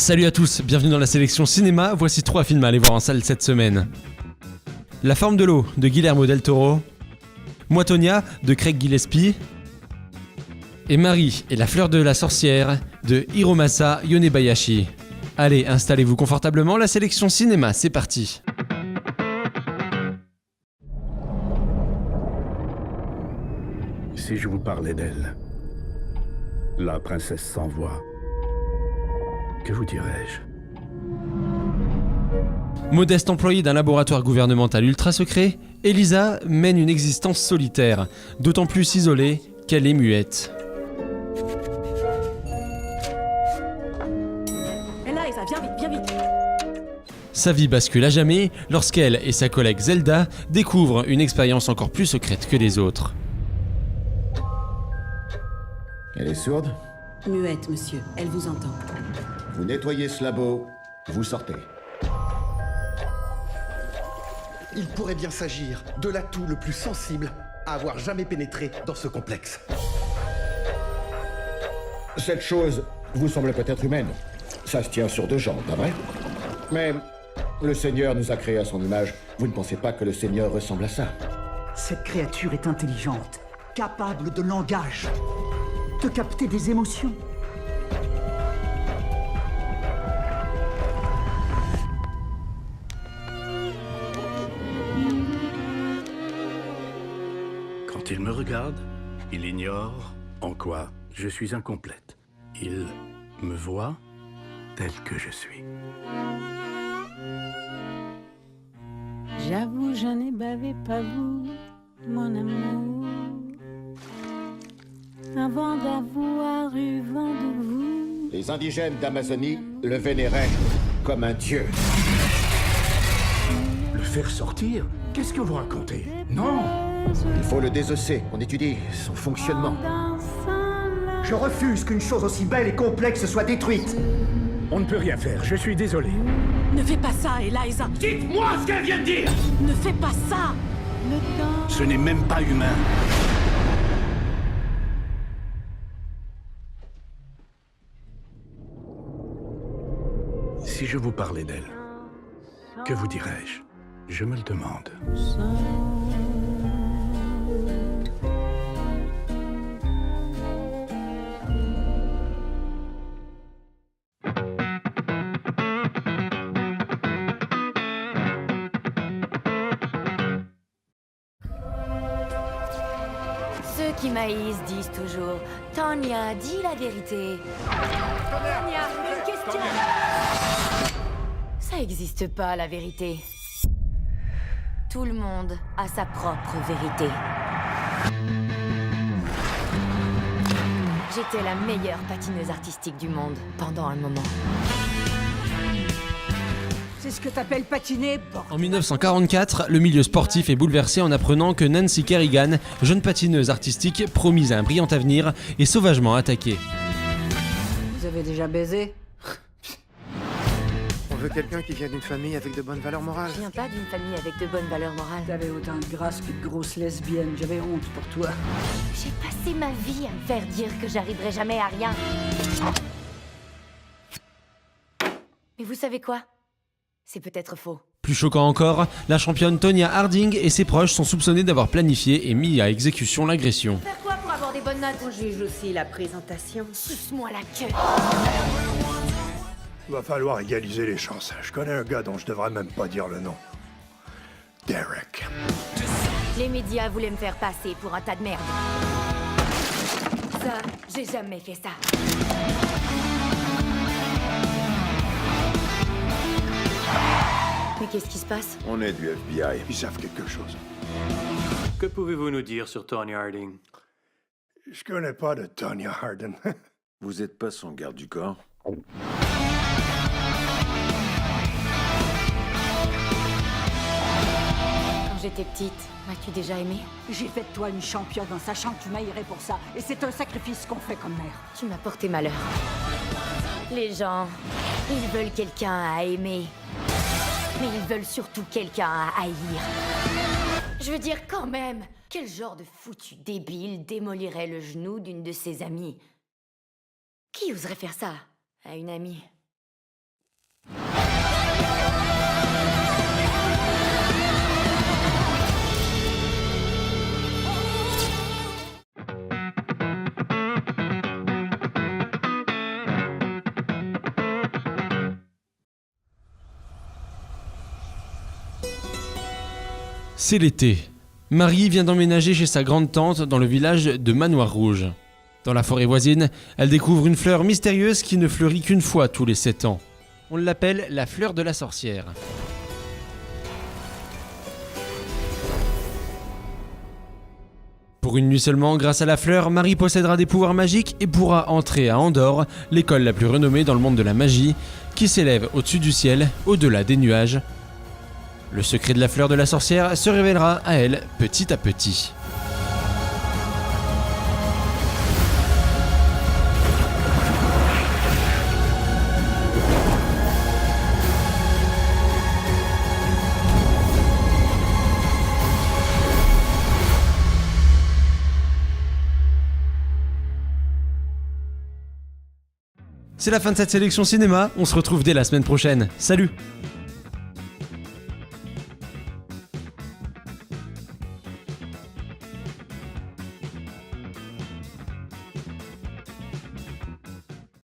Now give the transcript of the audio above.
Salut à tous, bienvenue dans la sélection cinéma, voici 3 films à aller voir en salle cette semaine. La forme de l'eau de Guillermo del Toro, Moi, Tonya de Craig Gillespie, et Marie et la fleur de la sorcière de Hiromasa Yonebayashi. Allez, installez-vous confortablement, la sélection cinéma, c'est parti. Si je vous parlais d'elle, la princesse sans voix, que vous dirais-je? Modeste employée d'un laboratoire gouvernemental ultra secret, Elisa mène une existence solitaire, d'autant plus isolée qu'elle est muette. Elisa, viens vite. Sa vie bascule à jamais lorsqu'elle et sa collègue Zelda découvrent une expérience encore plus secrète que les autres. Elle est sourde? Muette, monsieur, elle vous entend. Vous nettoyez ce labo, vous sortez. Il pourrait bien s'agir de l'atout le plus sensible à avoir jamais pénétré dans ce complexe. Cette chose vous semble peut-être humaine. Ça se tient sur 2 jambes, pas vrai? Mais le Seigneur nous a créés à son image. Vous ne pensez pas que le Seigneur ressemble à ça? Cette créature est intelligente, capable de langage, de capter des émotions. Quand il me regarde, il ignore en quoi je suis incomplète. Il me voit tel que je suis. J'avoue, je n'ai bavé pas vous, mon amour, avant d'avoir eu vent de vous. Les indigènes d'Amazonie le vénéraient comme un dieu. Le faire sortir? Qu'est-ce que vous racontez? Non! Il faut le désosser. On étudie son fonctionnement. Je refuse qu'une chose aussi belle et complexe soit détruite. On ne peut rien faire, je suis désolé. Ne fais pas ça, Elisa. Dites-moi ce qu'elle vient de dire! Ne fais pas ça. Le temps Ce n'est même pas humain. Si je vous parlais d'elle, que vous dirais-je? Je me le demande. Ceux qui maïsent disent toujours Tonya, dis la vérité. Tonya, une question. Ça existe pas, la vérité. Tout le monde a sa propre vérité. J'étais la meilleure patineuse artistique du monde pendant un moment. C'est ce que t'appelles patiner, bordel. En 1944, le milieu sportif est bouleversé en apprenant que Nancy Kerrigan, jeune patineuse artistique promise à un brillant avenir, est sauvagement attaquée. Vous avez déjà baisé? On veut quelqu'un qui vient d'une famille avec de bonnes valeurs morales. Je viens pas d'une famille avec de bonnes valeurs morales. T'avais autant de grâce qu'une grosse lesbienne, j'avais honte pour toi. J'ai passé ma vie à me faire dire que j'arriverai jamais à rien. Mais vous savez quoi? C'est peut-être faux. Plus choquant encore, la championne Tonya Harding et ses proches sont soupçonnés d'avoir planifié et mis à exécution l'agression. Faire quoi pour avoir des bonnes notes? On juge aussi la présentation. Suce-moi la queue. Va falloir égaliser les chances. Je connais un gars dont je devrais même pas dire le nom. Derek. Les médias voulaient me faire passer pour un tas de merde. Ça, j'ai jamais fait ça. Mais qu'est-ce qui se passe? On est du FBI. Ils savent quelque chose. Que pouvez-vous nous dire sur Tonya Harding? Je connais pas de Tonya Harding. Vous êtes pas son garde du corps? Quand j'étais petite, m'as-tu déjà aimé? J'ai fait de toi une championne en sachant que tu m'haïrais pour ça. Et c'est un sacrifice qu'on fait comme mère. Tu m'as porté malheur. Les gens, ils veulent quelqu'un à aimer. Mais ils veulent surtout quelqu'un à haïr. Je veux dire, quand même, quel genre de foutu débile démolirait le genou d'une de ses amies? Qui oserait faire ça à une amie? C'est l'été. Marie vient d'emménager chez sa grande-tante dans le village de Manoir Rouge. Dans la forêt voisine, elle découvre une fleur mystérieuse qui ne fleurit qu'une fois tous les 7 ans. On l'appelle la fleur de la sorcière. Pour une nuit seulement, grâce à la fleur, Marie possédera des pouvoirs magiques et pourra entrer à Andorre, l'école la plus renommée dans le monde de la magie, qui s'élève au-dessus du ciel, au-delà des nuages. Le secret de la fleur de la sorcière se révélera à elle petit à petit. C'est la fin de cette sélection cinéma, on se retrouve dès la semaine prochaine. Salut!